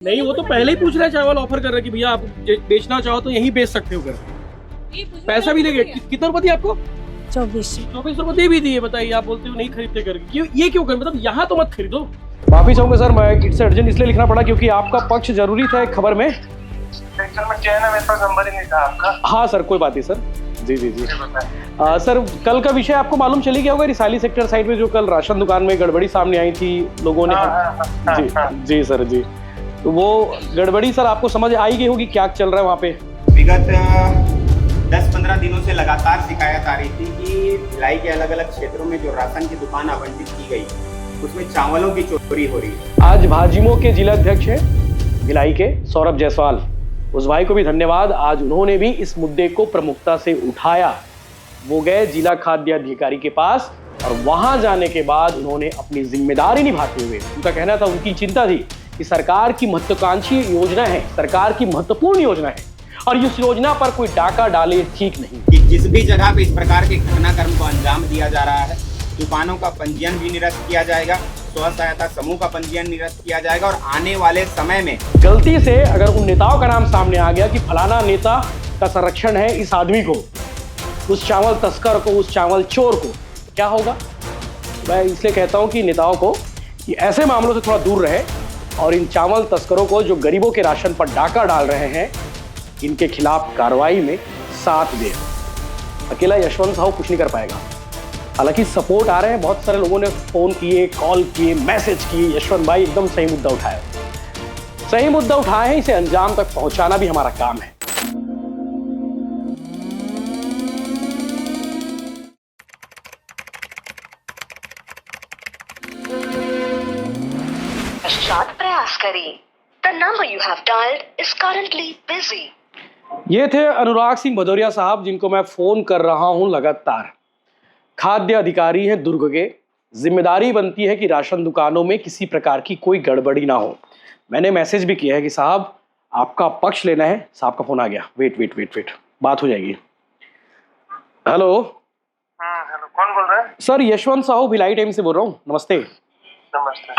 नहीं, वो तो पहले ही पूछ रहा है, चावल ऑफर कर रहा है कि भैया आप बेचना चाहो तो यहीं बेच सकते हो घर। पैसा भी लेंगे। कितना रुपया दिया आपको? 24 रुपये दे भी दिए। बताइए, आप बोलते हो नहीं खरीदते करके, क्यों? ये क्यों कर, मतलब यहाँ तो मत खरीदो। माफी चाहूंगा सर, मैं इट्स अर्जेंट इसलिए लिखना पड़ा क्योंकि आपका पक्ष जरूरी था एक खबर में। एक्चुअल में क्या है ना, मेरे पास नंबर ही नहीं था आपका। हाँ सर, कोई बात नहीं सर। जी जी जी। सर, कल का विषय आपको मालूम चली गया होगा, रिसाली सेक्टर साइड में जो कल राशन दुकान में गड़बड़ी सामने आई थी लोगों ने। जी जी सर जी। तो वो गड़बड़ी सर आपको समझ आई गई होगी क्या चल रहा है वहाँ पे? विगत 10-15 दिनों से लगातार शिकायत आ रही थी कि भिलाई के अलग अलग क्षेत्रों में जो राशन की दुकान आवंटित की गई उसमें चावलों की चोरी हो रही है। आज भाजयुमो के जिला अध्यक्ष हैं भिलाई के सौरभ जायसवाल, उस भाई को भी धन्यवाद। आज उन्होंने भी इस मुद्दे को प्रमुखता से उठाया। वो गए जिला खाद्य अधिकारी के पास और वहां जाने के बाद उन्होंने अपनी जिम्मेदारी निभाते हुए, उनका कहना था, उनकी चिंता थी कि सरकार की महत्वाकांक्षी योजना है, सरकार की महत्वपूर्ण योजना है और इस योजना पर कोई डाका डाले ठीक नहीं। कि जिस भी जगह पे इस प्रकार के घटनाक्रम को अंजाम दिया जा रहा है, दुकानों का पंजीयन भी निरस्त किया जाएगा, स्व सहायता समूह का पंजीयन निरस्त किया जाएगा और आने वाले समय में गलती से अगर उन नेताओं का नाम सामने आ गया कि फलाना नेता का संरक्षण है इस आदमी को, उस चावल तस्कर को, उस चावल चोर को, क्या होगा? मैं इसलिए कहता हूं कि नेताओं को कि ऐसे मामलों से थोड़ा दूर रहे और इन चावल तस्करों को जो गरीबों के राशन पर डाका डाल रहे हैं, इनके खिलाफ कार्रवाई में साथ दे। अकेला यशवंत साहू कुछ नहीं कर पाएगा। हालांकि सपोर्ट आ रहे हैं, बहुत सारे लोगों ने फोन किए, कॉल किए, मैसेज किए। यशवंत भाई एकदम सही मुद्दा उठाया, सही मुद्दा उठाए हैं, इसे अंजाम तक पहुंचाना भी हमारा काम है। प्रयास करें। The number you have dialed is currently busy. ये थे अनुराग सिंह भदौरिया साहब, जिनको मैं फोन कर रहा हूं लगातार। खाद्य अधिकारी हैं दुर्ग के, जिम्मेदारी बनती है कि राशन दुकानों में किसी प्रकार की कोई गड़बड़ी ना हो। मैंने मैसेज भी किया है कि साहब आपका पक्ष लेना है। साहब का फोन आ गया, वेट, बात हो जाएगी। हेलो। हेलो, कौन बोल रहा है? सर यशवंत साहू भिलाई टाइम से बोल रहा हूँ। नमस्ते। नमस्ते।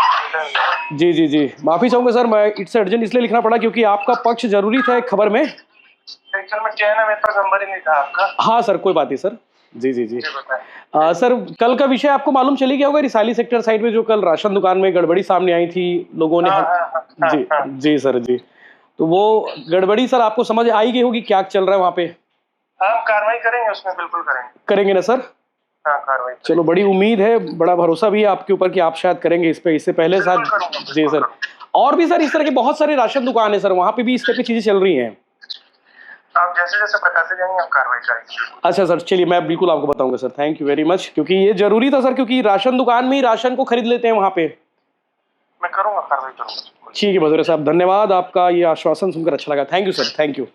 जी। माफी चाहूंगा सर, मैं इट्स अर्जेंट इसलिए लिखना पड़ा क्योंकि आपका पक्ष जरूरी था एक खबर में। एक्चुअल में क्या है ना, मेरे पास नंबर ही नहीं था आपका। हाँ सर, कोई बात नहीं सर। जी। सर, कल का विषय आपको मालूम चली गया होगा, रिसाली सेक्टर साइड में जो कल राशन दुकान में गड़बड़ी सामने आई थी लोगों ने। जी सर जी। तो वो गड़बड़ी सर आपको समझ आई गई होगी क्या चल रहा है वहाँ पे? हम कार्रवाई करेंगे उसमें, बिल्कुल करेंगे ना सर? हाँ, कार्रवाई। चलो, बड़ी उम्मीद है, बड़ा भरोसा भी है आपके ऊपर कि आप शायद करेंगे इस पे। इससे पहले साथ। जी सर। और भी सर इस तरह के बहुत सारे राशन दुकान है सर, वहाँ पे भी इस तरह की चीजें चल रही हैं। आप जैसे जैसे बताते जाएंगे हम कार्रवाई करेंगे। अच्छा सर, चलिए मैं बिल्कुल आपको बताऊंगा sir. Thank you very much, क्योंकि ये जरूरी था सर, क्योंकि राशन दुकान में ही राशन को खरीद लेते हैं वहाँ पे। मैं करूंगा, कार्रवाई करूंगा। ठीक है भदौरिया साहब, धन्यवाद। आपका ये आश्वासन सुनकर अच्छा लगा। Thank you sir, thank you.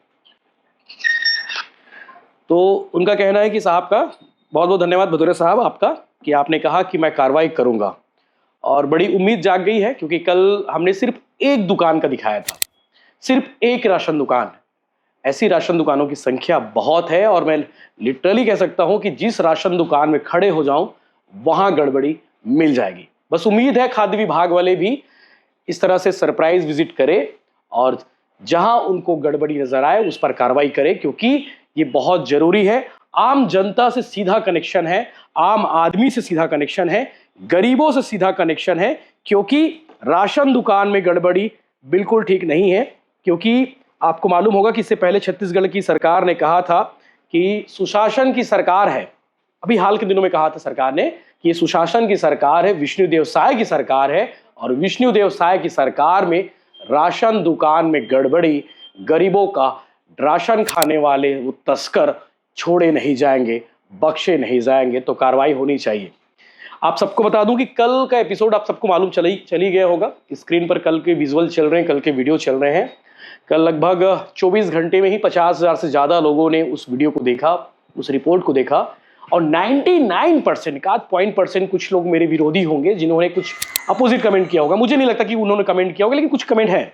तो उनका कहना है कि साहब का बहुत बहुत धन्यवाद भदौरिया साहब आपका, कि आपने कहा कि मैं कार्रवाई करूंगा। और बड़ी उम्मीद जाग गई है, क्योंकि कल हमने सिर्फ एक दुकान का दिखाया था, सिर्फ एक राशन दुकान। ऐसी राशन दुकानों की संख्या बहुत है और मैं लिटरली कह सकता हूं कि जिस राशन दुकान में खड़े हो जाऊं वहां गड़बड़ी मिल जाएगी। बस उम्मीद है खाद्य विभाग वाले भी इस तरह से सरप्राइज विजिट करें और जहां उनको गड़बड़ी नजर आए उस पर कार्रवाई करें, क्योंकि ये बहुत जरूरी है। आम जनता से सीधा कनेक्शन है, आम आदमी से सीधा कनेक्शन है, गरीबों से सीधा कनेक्शन है, क्योंकि राशन दुकान में गड़बड़ी बिल्कुल ठीक नहीं है। क्योंकि आपको मालूम होगा कि इससे पहले छत्तीसगढ़ की सरकार ने कहा था कि सुशासन की सरकार है। अभी हाल के दिनों में कहा था सरकार ने कि ये सुशासन की सरकार है, विष्णुदेव साय की सरकार है, और विष्णुदेव साय की सरकार में राशन दुकान में गड़बड़ी, गरीबों का राशन खाने वाले वो तस्कर छोड़े नहीं जाएंगे, बख्शे नहीं जाएंगे, तो कार्रवाई होनी चाहिए। आप सबको बता दूं कि कल का एपिसोड आप सबको मालूम चली गया होगा। स्क्रीन पर कल के विजुअल चल रहे हैं, कल के वीडियो चल रहे हैं। कल लगभग 24 घंटे में ही 50,000 से ज़्यादा लोगों ने उस वीडियो को देखा, उस रिपोर्ट को देखा, और 99% का % कुछ लोग मेरे विरोधी होंगे जिन्होंने कुछ अपोजिट कमेंट किया होगा। मुझे नहीं लगता कि उन्होंने कमेंट किया होगा, लेकिन कुछ कमेंट है।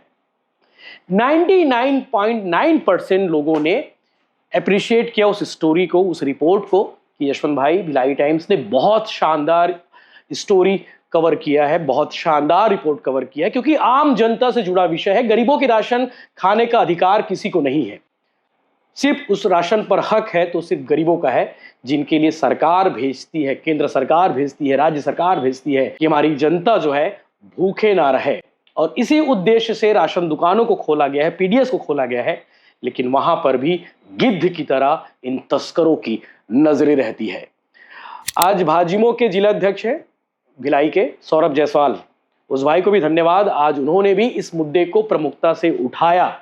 99.9% लोगों ने अप्रिशिएट किया उस स्टोरी को, उस रिपोर्ट को, कि यशवंत भाई भिलाई टाइम्स ने बहुत शानदार स्टोरी कवर किया है, बहुत शानदार रिपोर्ट कवर किया है, क्योंकि आम जनता से जुड़ा विषय है। गरीबों के राशन खाने का अधिकार किसी को नहीं है, सिर्फ उस राशन पर हक है तो सिर्फ गरीबों का है, जिनके लिए सरकार भेजती है, केंद्र सरकार भेजती है, राज्य सरकार भेजती है कि हमारी जनता जो है भूखे ना रहे। और इसी उद्देश्य से राशन दुकानों को खोला गया है, पीडीएस को खोला गया है, लेकिन वहां पर भी गिद्ध की तरह इन तस्करों की नजरें रहती है। आज भाजयुमो के जिला अध्यक्ष हैं भिलाई के सौरभ जायसवाल, उस भाई को भी धन्यवाद, आज उन्होंने भी इस मुद्दे को प्रमुखता से उठाया।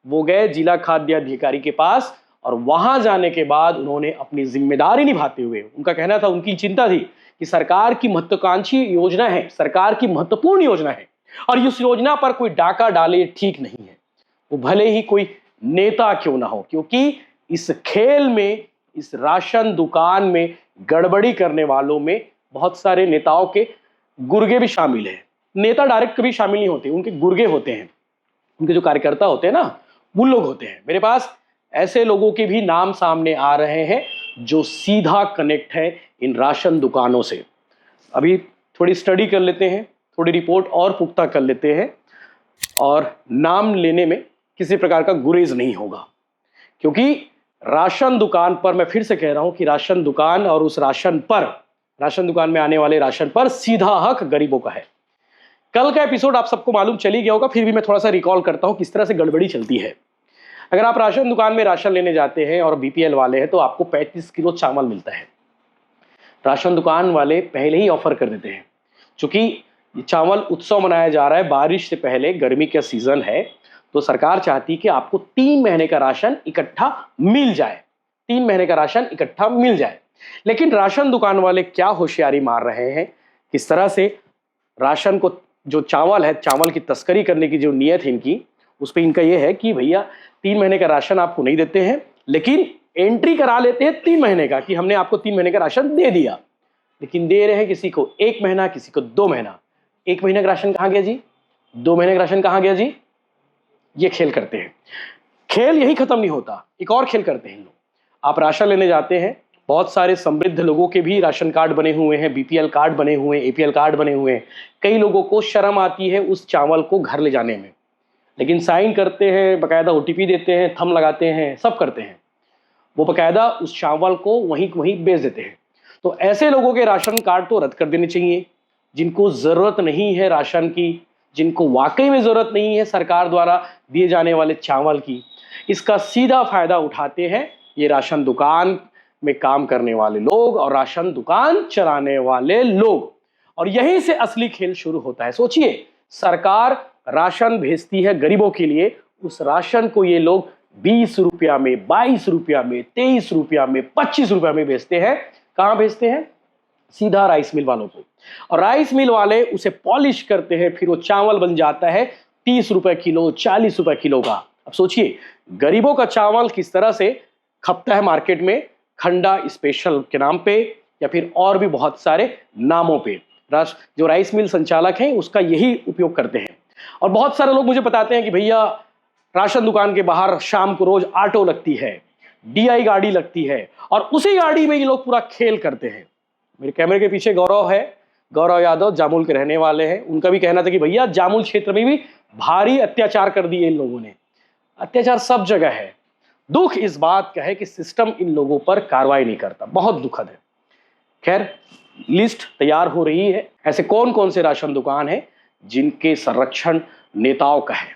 वो गए जिला खाद्य अधिकारी के पास और वहां जाने के बाद उन्होंने अपनी जिम्मेदारी निभाते हुए, उनका कहना था, उनकी चिंता थी कि सरकार की महत्वाकांक्षी योजना है, सरकार की महत्वपूर्ण योजना है और इस योजना पर कोई डाका डाले ठीक नहीं है, वो भले ही कोई नेता क्यों ना हो, क्योंकि इस खेल में, इस राशन दुकान में गड़बड़ी करने वालों में बहुत सारे नेताओं के गुर्गे भी शामिल हैं। नेता डायरेक्ट कभी शामिल नहीं होते, उनके गुर्गे होते हैं, उनके जो कार्यकर्ता होते हैं ना, वो लोग होते हैं। मेरे पास ऐसे लोगों के भी नाम सामने आ रहे हैं जो सीधा कनेक्ट है इन राशन दुकानों से। अभी थोड़ी स्टडी कर लेते हैं, थोड़ी रिपोर्ट और पुख्ता कर लेते हैं और नाम लेने में किसी प्रकार का गुरेज नहीं होगा, क्योंकि राशन दुकान पर, मैं फिर से कह रहा हूं कि राशन दुकान और उस राशन पर, राशन दुकान में आने वाले राशन पर सीधा हक गरीबों का है। कल का एपिसोड आप सबको मालूम चली गया होगा, फिर भी मैं थोड़ा सा रिकॉल करता हूं किस तरह से गड़बड़ी चलती है। अगर आप राशन दुकान में राशन लेने जाते हैं और बीपीएल वाले हैं तो आपको 35 किलो चावल मिलता है। राशन दुकान वाले पहले ही ऑफर कर देते हैं, चूंकि चावल उत्सव मनाया जा रहा है, बारिश से पहले, गर्मी का सीजन है, तो सरकार चाहती है कि आपको 3 महीने का राशन इकट्ठा मिल जाए, 3 महीने का राशन इकट्ठा मिल जाए। लेकिन राशन दुकान वाले क्या होशियारी मार रहे हैं, किस तरह से राशन को, जो चावल है, चावल की तस्करी करने की जो नीयत है इनकी, उस पर इनका ये है कि भैया 3 महीने का राशन आपको नहीं देते हैं, लेकिन एंट्री करा लेते हैं 3 महीने का कि हमने आपको 3 महीने का राशन दे दिया, लेकिन दे रहे हैं किसी को 1 महीना, किसी को 2 महीना। 1 महीने का राशन कहाँ गया जी, 2 महीने का राशन कहाँ गया जी, ये खेल करते हैं। खेल यही खत्म नहीं होता, एक और खेल करते हैं लोग। आप राशन लेने जाते हैं, बहुत सारे समृद्ध लोगों के भी राशन कार्ड बने हुए हैं, बीपीएल कार्ड बने हुए हैं, एपीएल कार्ड बने हुए हैं। कई लोगों को शर्म आती है उस चावल को घर ले जाने में, लेकिन साइन करते हैं, बकायदा ओटीपी देते हैं, थंब लगाते हैं, सब करते हैं, वो बकायदा उस चावल को वहीं बेच देते हैं। तो ऐसे लोगों के राशन कार्ड तो रद्द कर देने चाहिए, जिनको ज़रूरत नहीं है राशन की, जिनको वाकई में ज़रूरत नहीं है सरकार द्वारा दिए जाने वाले चावल की। इसका सीधा फायदा उठाते हैं ये राशन दुकान में काम करने वाले लोग और राशन दुकान चलाने वाले लोग, और यहीं से असली खेल शुरू होता है। सोचिए, सरकार राशन भेजती है गरीबों के लिए, उस राशन को ये लोग 20 रुपया में, 22 रुपया में, 23 रुपया में, 25 रुपया में बेचते हैं। कहाँ भेजते हैं, सीधा राइस मिल वालों को, और राइस मिल वाले उसे पॉलिश करते हैं, फिर वो चावल बन जाता है 30 रुपए किलो, 40 रुपए किलो का। अब सोचिए गरीबों का चावल किस तरह से खपता है मार्केट में, खंडा स्पेशल के नाम पे या फिर और भी बहुत सारे नामों पे। जो राइस मिल संचालक हैं उसका यही उपयोग करते हैं। और बहुत सारे लोग मुझे बताते हैं कि भैया राशन दुकान के बाहर शाम को रोज ऑटो लगती है, डीआई गाड़ी लगती है, और उसी गाड़ी में ये लोग पूरा खेल करते हैं। मेरे कैमरे के पीछे गौरव है, गौरव यादव जामुल के रहने वाले हैं। उनका भी कहना था कि भैया जामुल क्षेत्र में भी भारी अत्याचार कर दिए इन लोगों ने। अत्याचार सब जगह है। दुख इस बात का है कि सिस्टम इन लोगों पर कार्रवाई नहीं करता, बहुत दुखद है। खैर, लिस्ट तैयार हो रही है, ऐसे कौन कौन से राशन दुकान है जिनके संरक्षण नेताओं का है।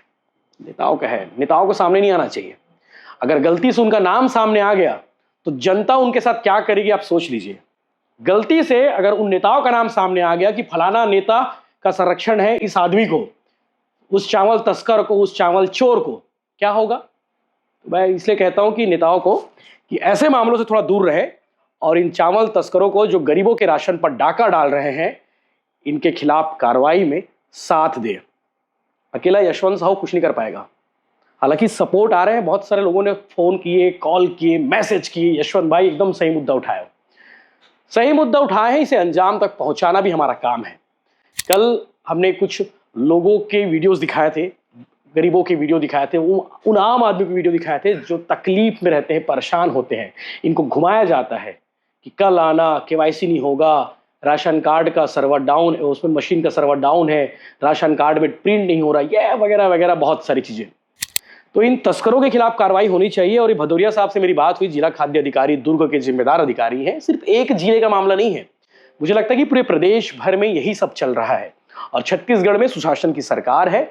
नेताओं का है, नेताओं को सामने नहीं आना चाहिए। अगर गलती से उनका नाम सामने आ गया तो जनता उनके साथ क्या करेगी आप सोच लीजिए। गलती से अगर उन नेताओं का नाम सामने आ गया कि फलाना नेता का संरक्षण है इस आदमी को, उस चावल तस्कर को, उस चावल चोर को, क्या होगा? तो मैं इसलिए कहता हूं कि नेताओं को कि ऐसे मामलों से थोड़ा दूर रहे और इन चावल तस्करों को जो गरीबों के राशन पर डाका डाल रहे हैं, इनके खिलाफ कार्रवाई में साथ दे। अकेला यशवंत साहू कुछ नहीं कर पाएगा। हालांकि सपोर्ट आ रहे हैं, बहुत सारे लोगों ने फोन किए, कॉल किए, मैसेज किए, यशवंत भाई एकदम सही मुद्दा उठाया। सही मुद्दा उठाए हैं, इसे अंजाम तक पहुंचाना भी हमारा काम है। कल हमने कुछ लोगों के वीडियोस दिखाए थे, गरीबों के वीडियो दिखाए थे, उन आम आदमी के वीडियो दिखाए थे जो तकलीफ में रहते हैं, परेशान होते हैं। इनको घुमाया जाता है कि कल आना, केवाईसी नहीं होगा, राशन कार्ड का सर्वर डाउन, उसमें मशीन का सर्वर डाउन है, राशन कार्ड में प्रिंट नहीं हो रहा, ये वगैरह वगैरह बहुत सारी चीज़ें। तो इन तस्करों के खिलाफ कार्रवाई होनी चाहिए। और ये भदौरिया साहब से मेरी बात हुई, जिला खाद्य अधिकारी दुर्ग के जिम्मेदार अधिकारी हैं। सिर्फ एक जिले का मामला नहीं है, मुझे लगता है कि पूरे प्रदेश भर में यही सब चल रहा है। और छत्तीसगढ़ में सुशासन की सरकार है,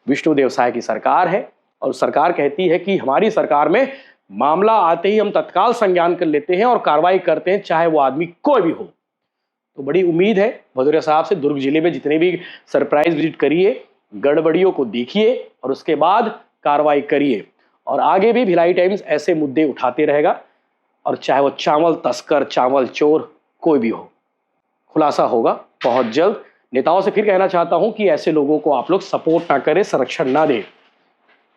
विष्णुदेव साय की सरकार है, और सरकार कहती है कि हमारी सरकार में मामला आते ही हम तत्काल संज्ञान कर लेते हैं और कार्रवाई करते हैं, चाहे वो आदमी कोई भी हो। तो बड़ी उम्मीद है भदौरिया साहब से, दुर्ग जिले में जितने भी सरप्राइज विजिट करिए, गड़बड़ियों को देखिए और उसके बाद कार्रवाई करिए। और आगे भी भिलाई टाइम्स ऐसे मुद्दे उठाते रहेगा, और चाहे वो चावल तस्कर, चावल चोर, कोई भी हो, खुलासा होगा बहुत जल्द। नेताओं से फिर कहना चाहता हूं कि ऐसे लोगों को आप लोग सपोर्ट ना करें, संरक्षण ना दें।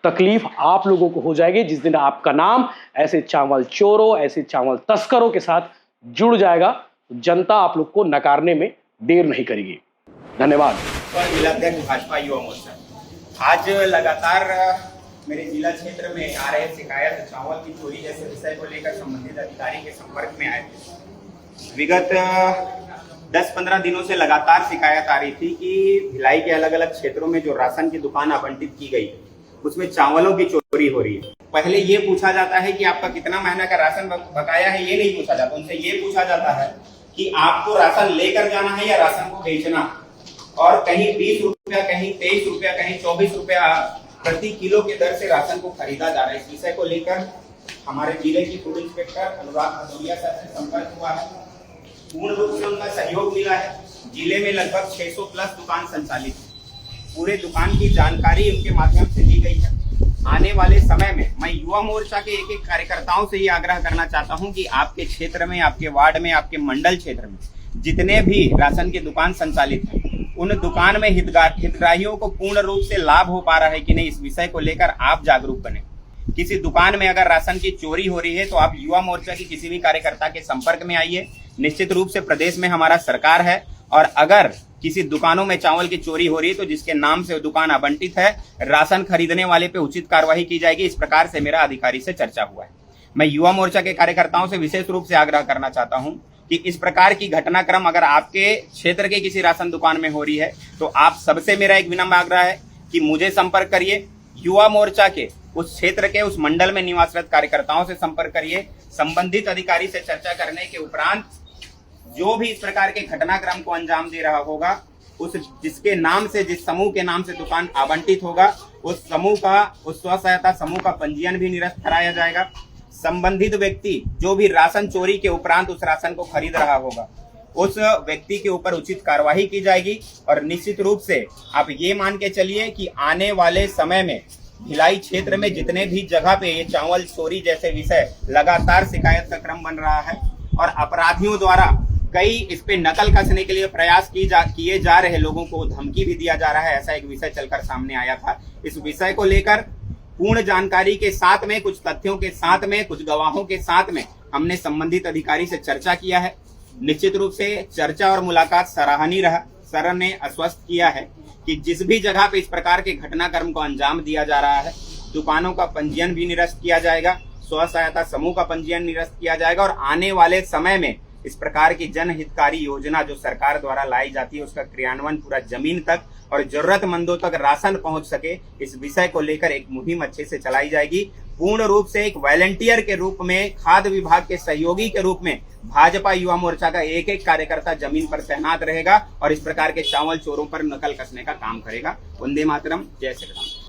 तकलीफ आप लोगों को हो जाएगी जिस दिन आपका नाम ऐसे चावल चोरों, ऐसे चावल तस्करों के साथ जुड़ जाएगा। जनता आप लोग को नकारने में देर नहीं करेगी। धन्यवाद। जिलाध्यक्ष भाजपा युवा मोर्चा, आज लगातार मेरे जिला क्षेत्र में आ रहे शिकायत चावल की चोरी जैसे विषय को लेकर संबंधित अधिकारी के संपर्क में आए थे। विगत 10-15 दिनों से लगातार शिकायत आ रही थी कि भिलाई के अलग अलग क्षेत्रों में जो राशन की दुकान आवंटित की गई उसमें चावलों की चोरी हो रही है। पहले ये पूछा जाता है कि आपका कितना महीना का राशन बकाया है, ये नहीं पूछा जाता। उनसे ये पूछा जाता है कि आपको राशन लेकर जाना है या राशन को बेचना। और कहीं 20 रुपया, कहीं 23 रुपया, कहीं 24 रुपया प्रति किलो के दर से राशन को खरीदा जा रहा है। इस विषय को लेकर हमारे जिले की फूड इंस्पेक्टर अनुराग भदौरिया साहब से संपर्क हुआ है। पूर्ण रूप से उनका सहयोग मिला है। जिले में लगभग 600 प्लस दुकान संचालित है। पूरे दुकान की जानकारी उनके माध्यम से दी गई है। आने वाले समय में मैं युवा मोर्चा के एक एक कार्यकर्ताओं से ये आग्रह करना चाहता हूं कि आपके क्षेत्र में, आपके वार्ड में, आपके मंडल क्षेत्र में जितने भी राशन की दुकान संचालित हैं, उन दुकान में हितग्राहियों को पूर्ण रूप से लाभ हो पा रहा है कि नहीं, इस विषय को लेकर आप जागरूक बने। किसी दुकान में अगर राशन की चोरी हो रही है तो आप युवा मोर्चा की किसी भी कार्यकर्ता के संपर्क में आइए। निश्चित रूप से प्रदेश में हमारा सरकार है, और अगर किसी दुकानों में चावल की चोरी हो रही है तो जिसके नाम से दुकान आवंटित है, राशन खरीदने वाले पे उचित कार्रवाई की जाएगी। इस प्रकार से मेरा अधिकारी से चर्चा हुआ है। मैं युवा मोर्चा के कार्यकर्ताओं से विशेष रूप से आग्रह करना चाहता हूं कि इस प्रकार की घटनाक्रम अगर आपके क्षेत्र के किसी राशन दुकान में हो रही है तो आप सबसे मेरा एक विनम्र आग्रह है कि मुझे संपर्क करिए। युवा मोर्चा के उस क्षेत्र के, उस मंडल में निवासरत कार्यकर्ताओं से संपर्क करिए। संबंधित अधिकारी से चर्चा करने के उपरांत जो भी इस प्रकार के घटनाक्रम को अंजाम दे रहा होगा, उस जिसके नाम से, जिस समूह के नाम से दुकान आवंटित होगा, उस समूह का, उस स्व सहायता समूह का पंजीयन भी निरस्त कराया जाएगा। संबंधित व्यक्ति जो भी राशन चोरी के उपरांत उस राशन को खरीद रहा होगा, उस व्यक्ति के ऊपर उचित कार्रवाई की जाएगी। और निश्चित रूप से आप ये मान के चलिए कि आने वाले समय में भिलाई क्षेत्र में जितने भी जगह पे ये चावल चोरी जैसे विषय लगातार शिकायत का क्रम बन रहा है, और अपराधियों द्वारा कई इस पे नकल कसने के लिए प्रयास किए जा रहे लोगों को धमकी भी दिया जा रहा है, ऐसा एक विषय चलकर सामने आया था। इस विषय को लेकर पूर्ण जानकारी के साथ में, कुछ तथ्यों के साथ में, कुछ गवाहों के साथ में हमने संबंधित अधिकारी से चर्चा किया है। निश्चित रूप से चर्चा और मुलाकात सराहनीय रहा। सर ने आश्वस्त किया है कि जिस भी जगह पे इस प्रकार के घटनाक्रम को अंजाम दिया जा रहा है, दुकानों का पंजीयन भी निरस्त किया जाएगा, स्व सहायता समूह का पंजीयन निरस्त किया जाएगा, और आने वाले समय में इस प्रकार की जनहितकारी योजना जो सरकार द्वारा लाई जाती है उसका क्रियान्वयन पूरा जमीन तक और जरूरतमंदों तक राशन पहुंच सके, इस विषय को लेकर एक मुहिम अच्छे से चलाई जाएगी। पूर्ण रूप से एक वॉलंटियर के रूप में, खाद्य विभाग के सहयोगी के रूप में भाजपा युवा मोर्चा का एक एक कार्यकर्ता जमीन पर तैनात रहेगा और इस प्रकार के चावल चोरों पर नकल कसने का काम करेगा। वंदे मातरम, जय श्री राम।